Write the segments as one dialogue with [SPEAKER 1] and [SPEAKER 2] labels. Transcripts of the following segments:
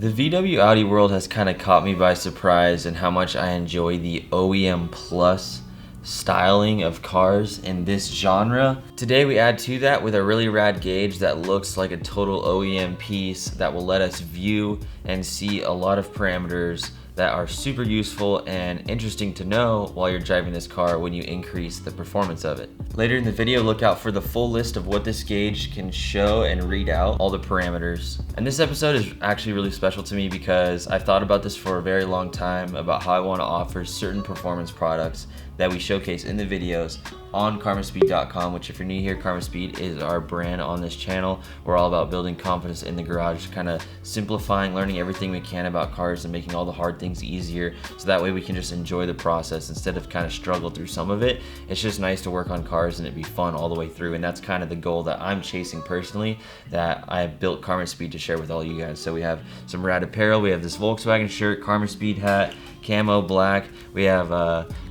[SPEAKER 1] The VW Audi world has kind of caught me by surprise in how much I enjoy the OEM Plus styling of cars in this genre. Today we add to that with a really rad gauge that looks like a total OEM piece that will let us view and see a lot of parameters that are super useful and interesting to know while you're driving this car when you increase the performance of it. Later in the video, look out for the full list of what this gauge can show and read out, all the parameters. And this episode is actually really special to me because I've thought about this for a very long time about how I want to offer certain performance products that we showcase in the videos on karmaspeed.com, which if you're new here, KarmaSpeed is our brand on this channel. We're all about building confidence in the garage, kind of simplifying, learning everything we can about cars and making all the hard things easier so that way we can just enjoy the process instead of kind of struggle through some of it. It's just nice to work on cars and it be fun all the way through, and that's kind of the goal that I'm chasing personally, that I have built KarmaSpeed to share with all you guys. So we have some rad apparel, we have this Volkswagen shirt, KarmaSpeed hat, camo black, we have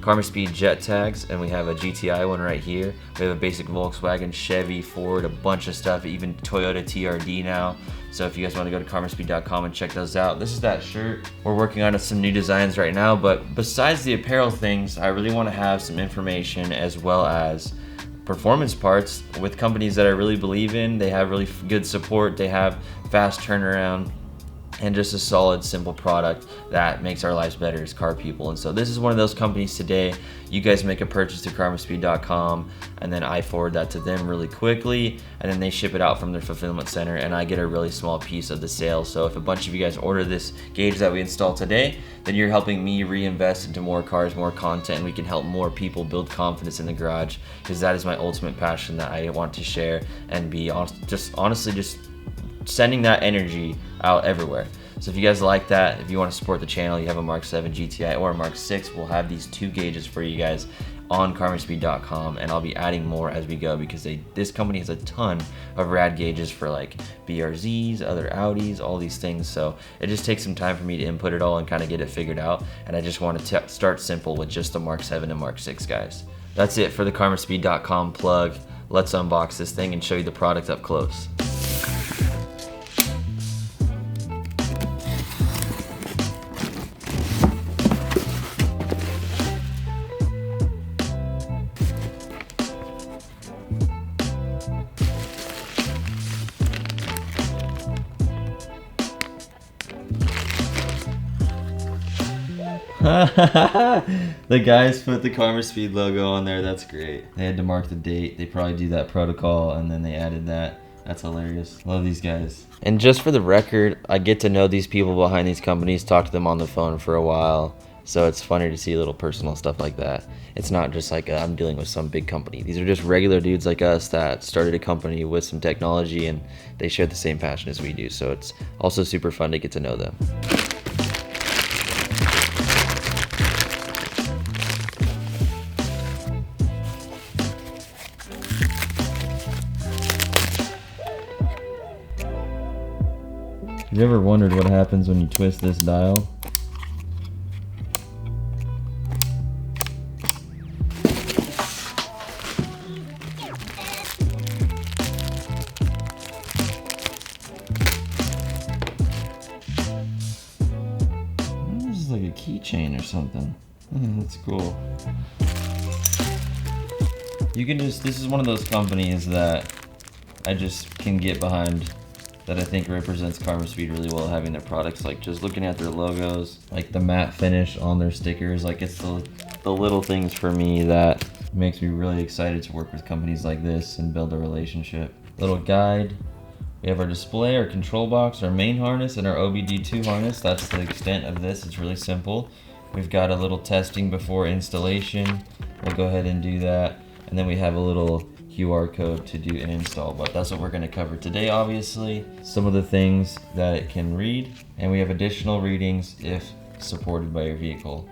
[SPEAKER 1] KarmaSpeed jet tags, and we have a GTI one right here. We have a basic Volkswagen, Chevy, Ford, a bunch of stuff, even Toyota TRD now. So if you guys want to go to karmaspeed.com and check those out. This is that shirt. We're working on some new designs right now, but besides the apparel things, I really want to have some information as well as performance parts with companies that I really believe in. They have really good support, they have fast turnaround, and just a solid, simple product that makes our lives better as car people. And so this is one of those companies today. You guys make a purchase to karmaspeed.com, and then I forward that to them really quickly, and then they ship it out from their fulfillment center, and I get a really small piece of the sale. So if a bunch of you guys order this gauge that we installed today, then you're helping me reinvest into more cars, more content, and we can help more people build confidence in the garage, because that is my ultimate passion that I want to share and be honestly just sending that energy out everywhere. So if you guys like that, if you want to support the channel, you have a Mark 7 GTI or a Mark 6, we'll have these two gauges for you guys on karmaspeed.com, and I'll be adding more as we go because this company has a ton of rad gauges for like BRZs, other Audis, all these things. So it just takes some time for me to input it all and kind of get it figured out, and I just want to start simple with just the Mark 7 and Mark 6 guys. That's it for the karmaspeed.com plug. Let's unbox this thing and show you the product up close. The guys put the KarmaSpeed logo on there. That's great. They had to mark the date. They probably do that protocol and then they added that. That's hilarious. Love these guys. And just for the record, I get to know these people behind these companies, talk to them on the phone for a while. So it's funny to see little personal stuff like that. It's not just like I'm dealing with some big company. These are just regular dudes like us that started a company with some technology and they share the same passion as we do. So it's also super fun to get to know them. Have you ever wondered what happens when you twist this dial? This is like a keychain or something. That's cool. You can this is one of those companies that I just can get behind, that I think represents KarmaSpeed really well, having their products, like just looking at their logos, like the matte finish on their stickers, like it's the little things for me that makes me really excited to work with companies like this and build a relationship. Little guide. We have our display, our control box, our main harness, and our OBD2 harness. That's the extent of this. It's really simple. We've got a little testing before installation. We'll go ahead and do that. And then we have a little QR code to do an install, but that's what we're going to cover today. Obviously, some of the things that it can read, and we have additional readings if supported by your vehicle.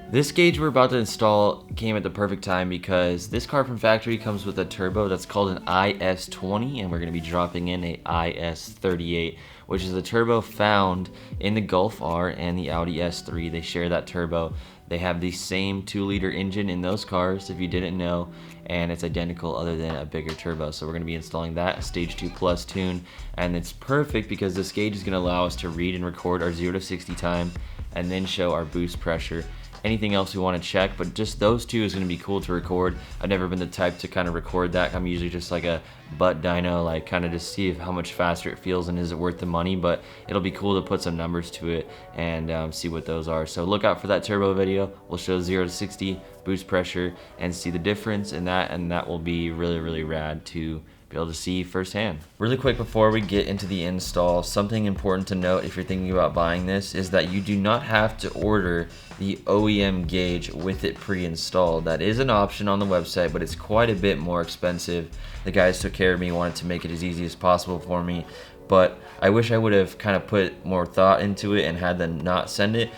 [SPEAKER 1] This gauge we're about to install came at the perfect time because this car from factory comes with a turbo that's called an IS-20, and we're going to be dropping in a IS-38 which is a turbo found in the Golf R and the Audi S3. They share that turbo. They have the same 2-liter engine in those cars, if you didn't know, and it's identical other than a bigger turbo. So we're going to be installing that Stage 2 Plus tune, and it's perfect because this gauge is going to allow us to read and record our 0 to 60 time and then show our boost pressure. Anything else we want to check, but just those two is going to be cool to record. I've never been the type to kind of record that. I'm usually just like a butt dyno, like kind of to see how much faster it feels and is it worth the money, but it'll be cool to put some numbers to it and see what those are. So look out for that turbo video. We'll show 0 to 60 boost pressure and see the difference in that, and that will be really rad to be able to see firsthand. Really quick before we get into the install, something important to note if you're thinking about buying this is that you do not have to order the OEM gauge with it pre-installed. That is an option on the website, but it's quite a bit more expensive. The guys took care of me, wanted to make it as easy as possible for me, but I wish I would have kind of put more thought into it and had them not send it,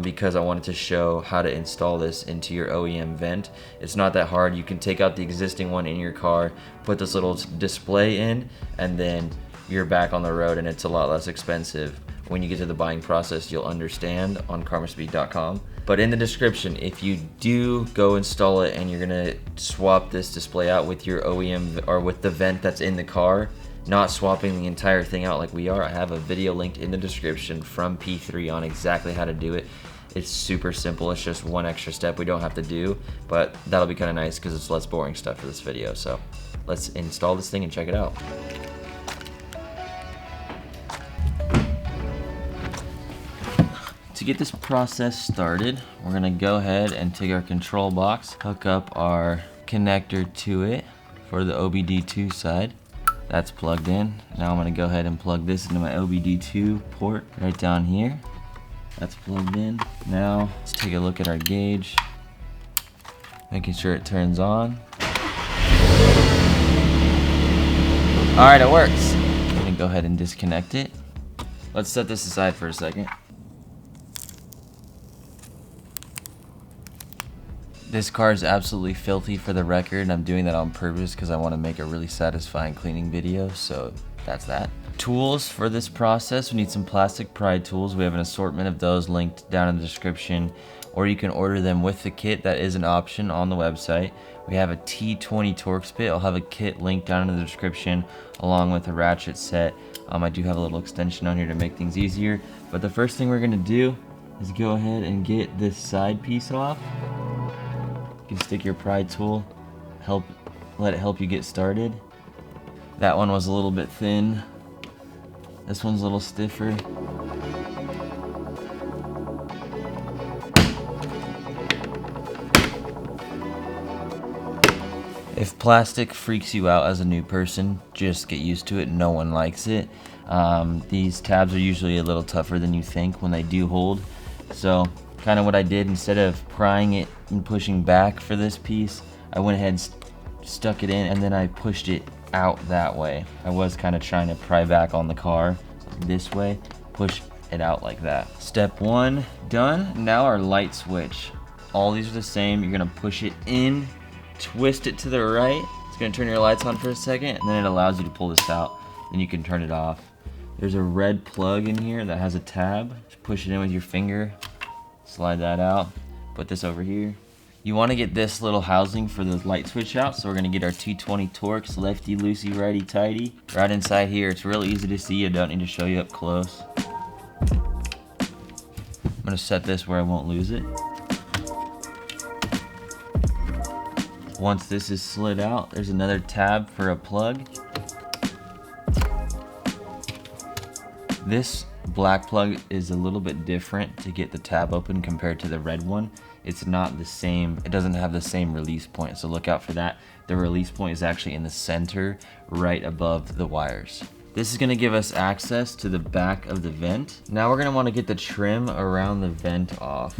[SPEAKER 1] because I wanted to show how to install this into your OEM vent. It's not that hard. You can take out the existing one in your car, put this little display in, and then you're back on the road, and it's a lot less expensive. When you get to the buying process, you'll understand on karmaspeed.com. But in the description, if you do go install it and you're gonna swap this display out with your OEM or with the vent that's in the car, not swapping the entire thing out like we are, I have a video linked in the description from P3 on exactly how to do it. It's super simple. It's just one extra step we don't have to do, but that'll be kind of nice because it's less boring stuff for this video. So let's install this thing and check it out. To get this process started, we're gonna go ahead and take our control box, hook up our connector to it for the OBD2 side. That's plugged in. Now I'm gonna go ahead and plug this into my OBD2 port right down here. That's plugged in. Now let's take a look at our gauge, making sure it turns on. All right, it works. I'm gonna go ahead and disconnect it. Let's set this aside for a second. This car is absolutely filthy, for the record, and I'm doing that on purpose because I want to make a really satisfying cleaning video, so that's that. Tools for this process, we need some plastic pry tools. We have an assortment of those linked down in the description, or you can order them with the kit. That is an option on the website. We have a T20 Torx bit. I'll have a kit linked down in the description along with a ratchet set. I do have a little extension on here to make things easier, but the first thing we're going to do is go ahead and get this side piece off. You can stick your pry tool, let it help you get started. That one was a little bit thin. This one's a little stiffer. If plastic freaks you out as a new person, just get used to it. No one likes it. These tabs are usually a little tougher than you think when they do hold. So kind of what I did, instead of prying it and pushing back for this piece, I went ahead and stuck it in, and then I pushed it out that way. I was kind of trying to pry back on the car this way, push it out like that. Step one done. Now our light switch. All these are the same. You're gonna push it in, twist it to the right. It's gonna turn your lights on for a second, and then it allows you to pull this out. Then you can turn it off. There's a red plug in here that has a tab. Just push it in with your finger. Slide that out, put this over here. You want to get this little housing for the light switch out, so we're going to get our T20 Torx, lefty loosey, righty tighty. Right inside here, it's real easy to see. I don't need to show you up close. I'm going to set this where I won't lose it. Once this is slid out, there's another tab for a plug. This black plug is a little bit different to get the tab open compared to the red one. It's not the same, it doesn't have the same release point, so look out for that. The release point is actually in the center, right above the wires. This is gonna give us access to the back of the vent. Now we're gonna wanna get the trim around the vent off,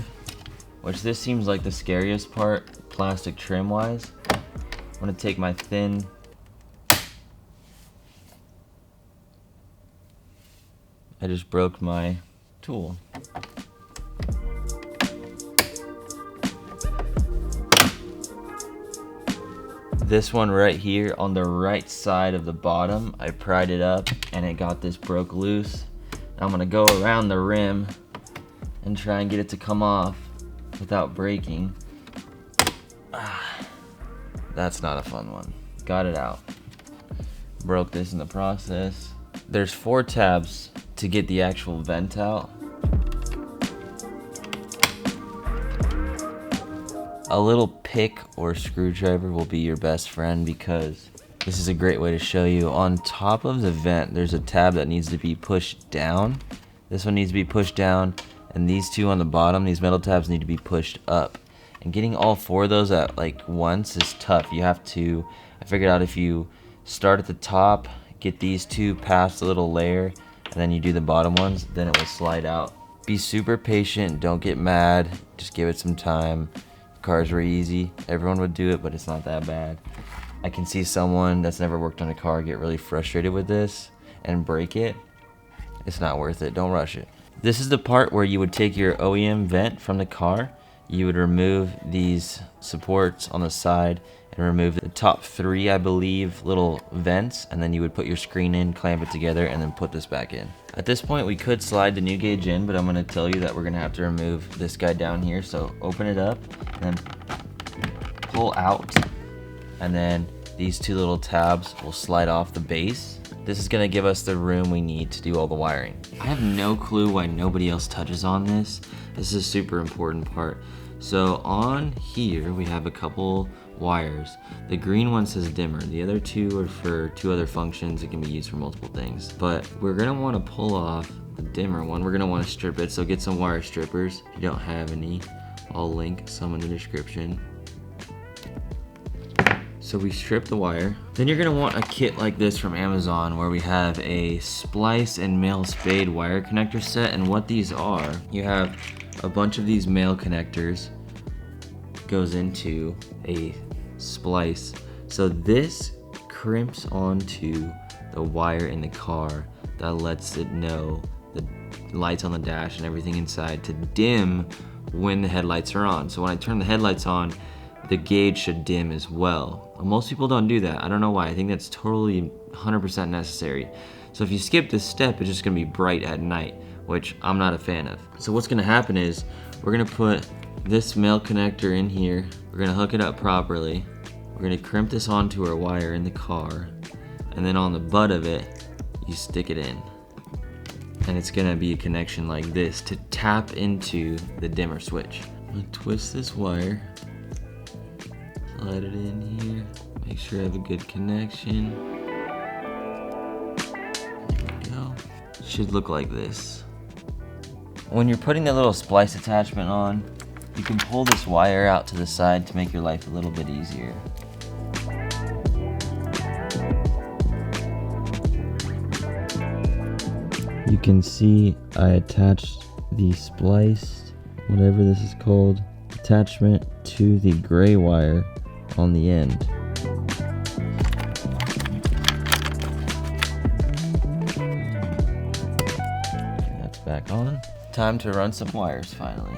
[SPEAKER 1] which this seems like the scariest part, plastic trim wise. I'm gonna take my thin I just broke my tool. This one right here on the right side of the bottom, I pried it up and it got this broke loose. I'm gonna go around the rim and try and get it to come off without breaking. That's not a fun one. Got it out. Broke this in the process. There's 4 tabs to get the actual vent out. A little pick or screwdriver will be your best friend because this is a great way to show you. On top of the vent, there's a tab that needs to be pushed down. This one needs to be pushed down, and these 2 on the bottom, these metal tabs need to be pushed up. And getting all 4 of those at like once is tough. You have to, I figured out if you start at the top, get these 2 past the little layer, and then you do the bottom ones, then it will slide out. Be super patient, don't get mad, just give it some time. Cars were easy, everyone would do it, but it's not that bad. I can see someone that's never worked on a car get really frustrated with this and break it. It's not worth it, don't rush it. This is the part where you would take your OEM vent from the car, you would remove these supports on the side and remove the top 3, I believe, little vents, and then you would put your screen in, clamp it together, and then put this back in. At this point, we could slide the new gauge in, but I'm gonna tell you that we're gonna have to remove this guy down here. So open it up and then pull out, and then these 2 little tabs will slide off the base. This is gonna give us the room we need to do all the wiring. I have no clue why nobody else touches on this. This is a super important part. So on here, we have a couple wires. The green one says dimmer. The other 2 are for 2 other functions. It can be used for multiple things. But we're gonna wanna pull off the dimmer one. We're gonna wanna strip it, so get some wire strippers. If you don't have any, I'll link some in the description. So we strip the wire. Then you're gonna want a kit like this from Amazon where we have a splice and male spade wire connector set. And what these are, you have a bunch of these male connectors, goes into a splice. So this crimps onto the wire in the car that lets it know the lights on the dash and everything inside to dim when the headlights are on. So when I turn the headlights on, the gauge should dim as well. Most people don't do that. I don't know why. I think that's totally 100% necessary. So if you skip this step, it's just gonna be bright at night, which I'm not a fan of. So what's gonna happen is we're gonna put this male connector in here. We're gonna hook it up properly. We're gonna crimp this onto our wire in the car, and then on the butt of it, you stick it in. And it's gonna be a connection like this to tap into the dimmer switch. I'm gonna twist this wire, slide it in here, make sure I have a good connection. There we go. Should look like this. When you're putting the little splice attachment on, you can pull this wire out to the side to make your life a little bit easier. You can see I attached the spliced, whatever this is called, attachment to the gray wire on the end. That's back on. Time to run some wires finally.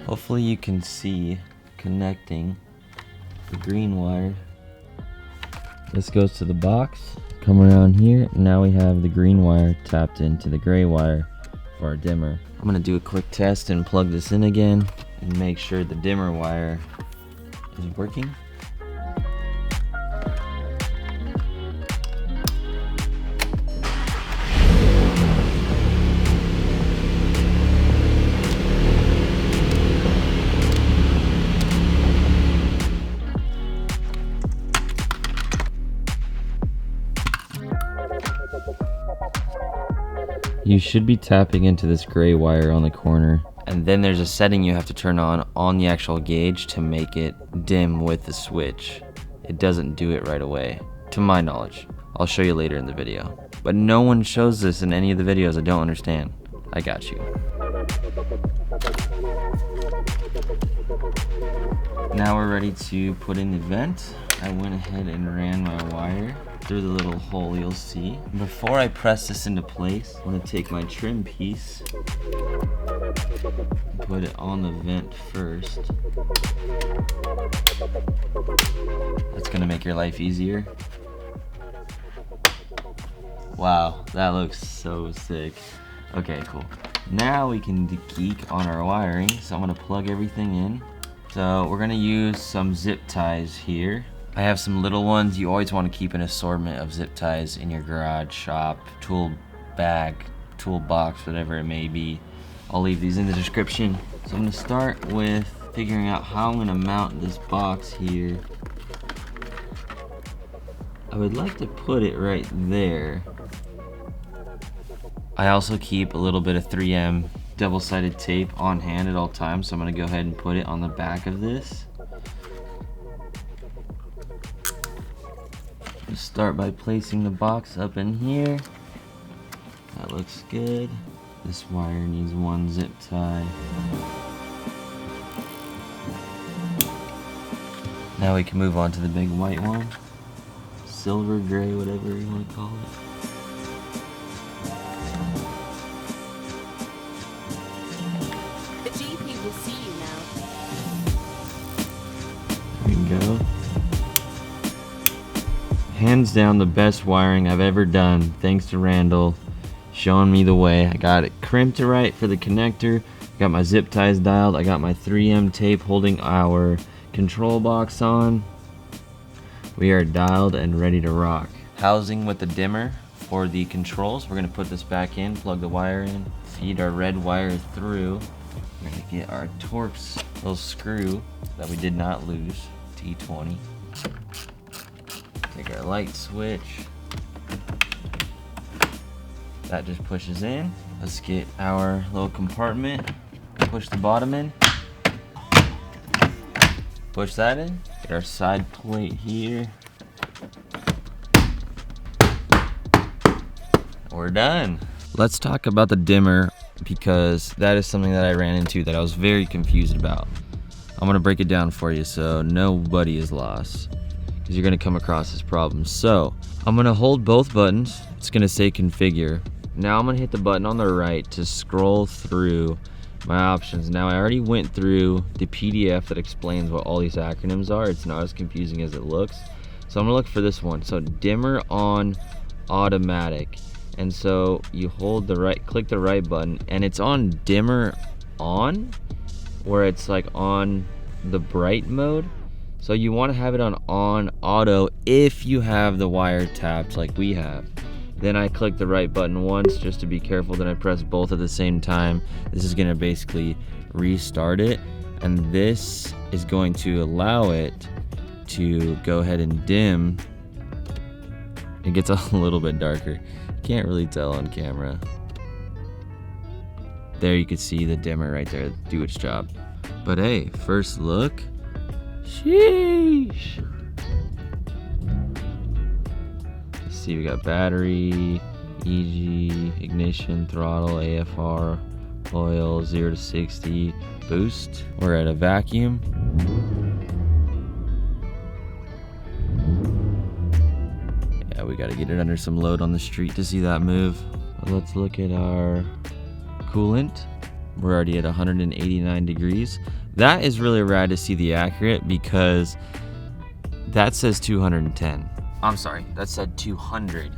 [SPEAKER 1] Hopefully you can see connecting the green wire. This goes to the box, come around here, and now we have the green wire tapped into the gray wire for our dimmer. I'm gonna do a quick test and plug this in again and make sure the dimmer wire is working. You should be tapping into this gray wire on the corner, and then there's a setting you have to turn on the actual gauge to make it dim with the switch. It doesn't do it right away, to my knowledge. I'll show you later in the video. But no one shows this in any of the videos. I don't understand. I got you. Now we're ready to put in the vent. I went ahead and ran my wire through the little hole you'll see. Before I press this into place, I'm gonna take my trim piece, put it on the vent first. That's gonna make your life easier. Wow, that looks so sick. Okay, cool. Now we can geek on our wiring. So I'm gonna plug everything in. So we're gonna use some zip ties here. I have some little ones. You always want to keep an assortment of zip ties in your garage, shop, tool bag, toolbox, whatever it may be. I'll leave these in the description. So I'm gonna start with figuring out how I'm gonna mount this box here. I would like to put it right there. I also keep a little bit of 3M double-sided tape on hand at all times, so I'm gonna go ahead and put it on the back of this. Just start by placing the box up in here. That looks good. This wire needs one zip tie. Now we can move on to the big white one. Silver, gray, whatever you want to call it.
[SPEAKER 2] The GP will see you now.
[SPEAKER 1] There we go. Hands down the best wiring I've ever done, thanks to Randall showing me the way. I got it crimped right for the connector, got my zip ties dialed, I got my 3M tape holding our control box on. We are dialed and ready to rock. Housing with the dimmer for the controls. We're gonna put this back in, plug the wire in, feed our red wire through. We're gonna get our Torx little screw that we did not lose, T20. Take our light switch. That just pushes in. Let's get our little compartment. Push the bottom in. Push that in. Get our side plate here. We're done. Let's talk about the dimmer, because that is something that I ran into that I was very confused about. I'm gonna break it down for you so nobody is lost, because you're gonna come across this problem. So I'm gonna hold both buttons. It's gonna say configure. Now I'm gonna hit the button on the right to scroll through my options. Now I already went through the PDF that explains what all these acronyms are. It's not as confusing as it looks. So I'm gonna look for this one. So dimmer on automatic. And so you hold the right, click the right button, and it's on dimmer on, where it's like on the bright mode. So you want to have it on auto if you have the wire tapped like we have. Then I click the right button once just to be careful. Then I press both at the same time. This is gonna basically restart it. And this is going to allow it to go ahead and dim. It gets a little bit darker. Can't really tell on camera. There you can see the dimmer right there do its job. But hey, first look. Sheesh. See, we got battery, EG, ignition, throttle, AFR, oil, 0 to 60, boost. We're at a vacuum. Yeah, we gotta get it under some load on the street to see that move. But let's look at our coolant. We're already at 189 degrees. That is really rad to see the accurate, because that says 210. I'm sorry, that said 200.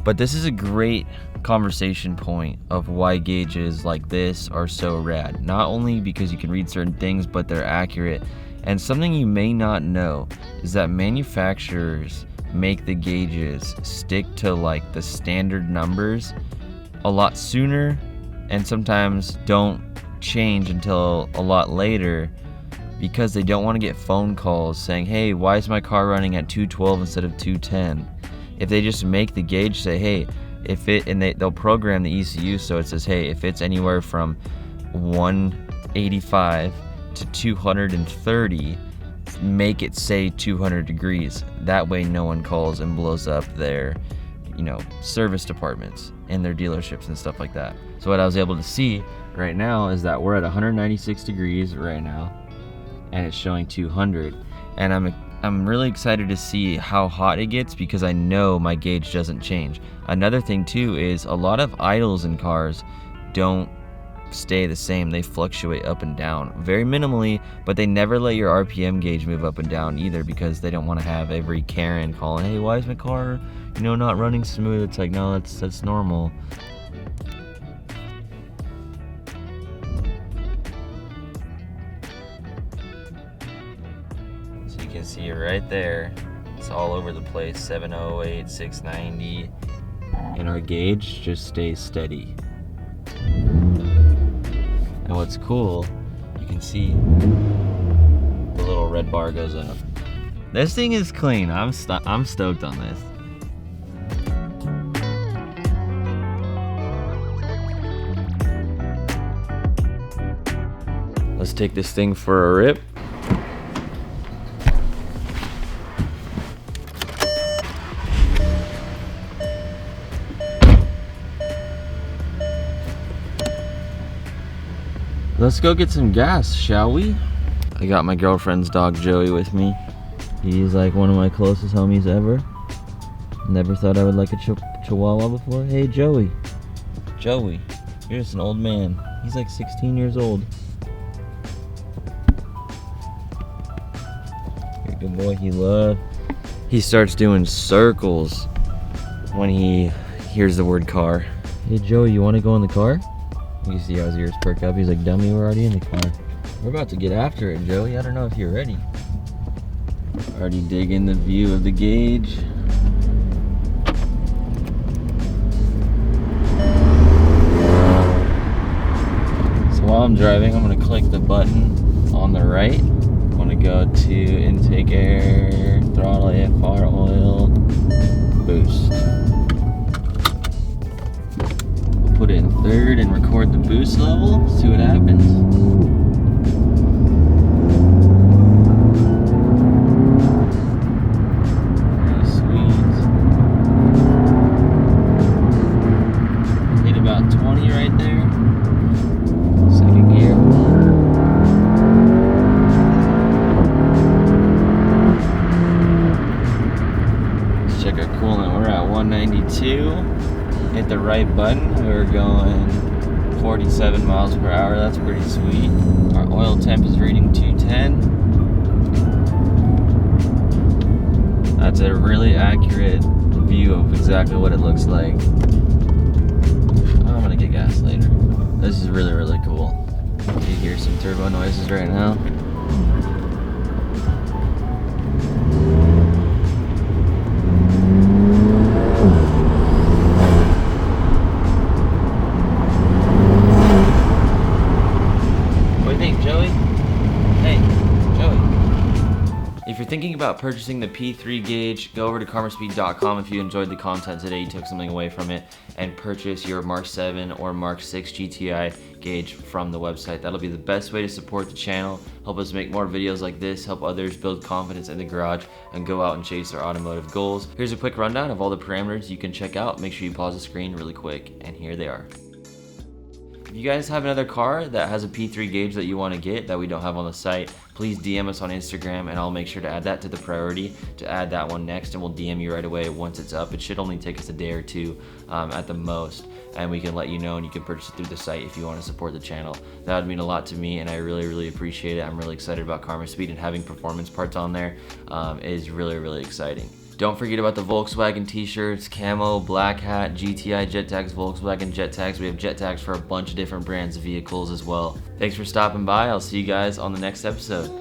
[SPEAKER 1] But this is a great conversation point of why gauges like this are so rad. Not only because you can read certain things, but they're accurate. And something you may not know is that manufacturers make the gauges stick to like the standard numbers a lot sooner, and sometimes don't change until a lot later, because they don't want to get phone calls saying, hey, why is my car running at 212 instead of 210? If they just make the gauge say, hey, if it, and they'll program the ECU so it says, hey, if it's anywhere from 185 to 230, make it say 200 degrees. That way no one calls and blows up their, service departments and their dealerships and stuff like that. So what I was able to see right now is that we're at 196 degrees right now, and it's showing 200. And I'm I'm really excited to see how hot it gets because I know my gauge doesn't change. Another thing too is a lot of idles in cars don't stay the same. They fluctuate up and down very minimally, but they never let your RPM gauge move up and down either because they don't want to have every Karen calling, hey, why is my car, not running smooth? It's like, no, that's normal. So you can see it right there. It's all over the place, 708, 690, and our gauge just stays steady. And what's cool, you can see the little red bar goes up. This thing is clean. I'm stoked on this. Let's take this thing for a rip. Let's go get some gas, shall we? I got my girlfriend's dog Joey with me. He's like one of my closest homies ever. Never thought I would like a chihuahua before. Hey Joey. Joey, you're just an old man. He's like 16 years old. You're a good boy, he starts doing circles when he hears the word car. Hey Joey, you wanna go in the car? You see how his ears perk up. He's like, dummy, we're already in the car. We're about to get after it, Joey. I don't know if you're ready. Already digging the view of the gauge. So while I'm driving, I'm gonna click the button on the right. I'm gonna go to intake air, throttle, AFR, oil, boost. Put it in third and record the boost level, see what happens. Pretty sweet. Hit about 20 right there. Second gear. Let's check our coolant. We're at 192. Hit the right button, we're going 47 miles per hour. That's pretty sweet. Our oil temp is reading 210. That's a really accurate view of exactly what it looks like. I'm gonna get gas later. This is really, really cool. You hear some turbo noises right now. If you're thinking about purchasing the P3 gauge, go over to karmaspeed.com. If you enjoyed the content today, you took something away from it, and purchase your Mark 7 or Mark 6 GTI gauge from the website. That'll be the best way to support the channel, help us make more videos like this, help others build confidence in the garage, and go out and chase their automotive goals. Here's a quick rundown of all the parameters you can check out. Make sure you pause the screen really quick, and here they are. If you guys have another car that has a P3 gauge that you want to get that we don't have on the site, please DM us on Instagram and I'll make sure to add that to the priority to add that one next, and we'll DM you right away once it's up. It should only take us a day or two at the most, and we can let you know, and you can purchase it through the site if you want to support the channel. That would mean a lot to me, and I really, really appreciate it. I'm really excited about Karma Speed, and having performance parts on there is really, really exciting. Don't forget about the Volkswagen t-shirts, camo, black hat, GTI jet tags, Volkswagen jet tags. We have jet tags for a bunch of different brands of vehicles as well. Thanks for stopping by. I'll see you guys on the next episode.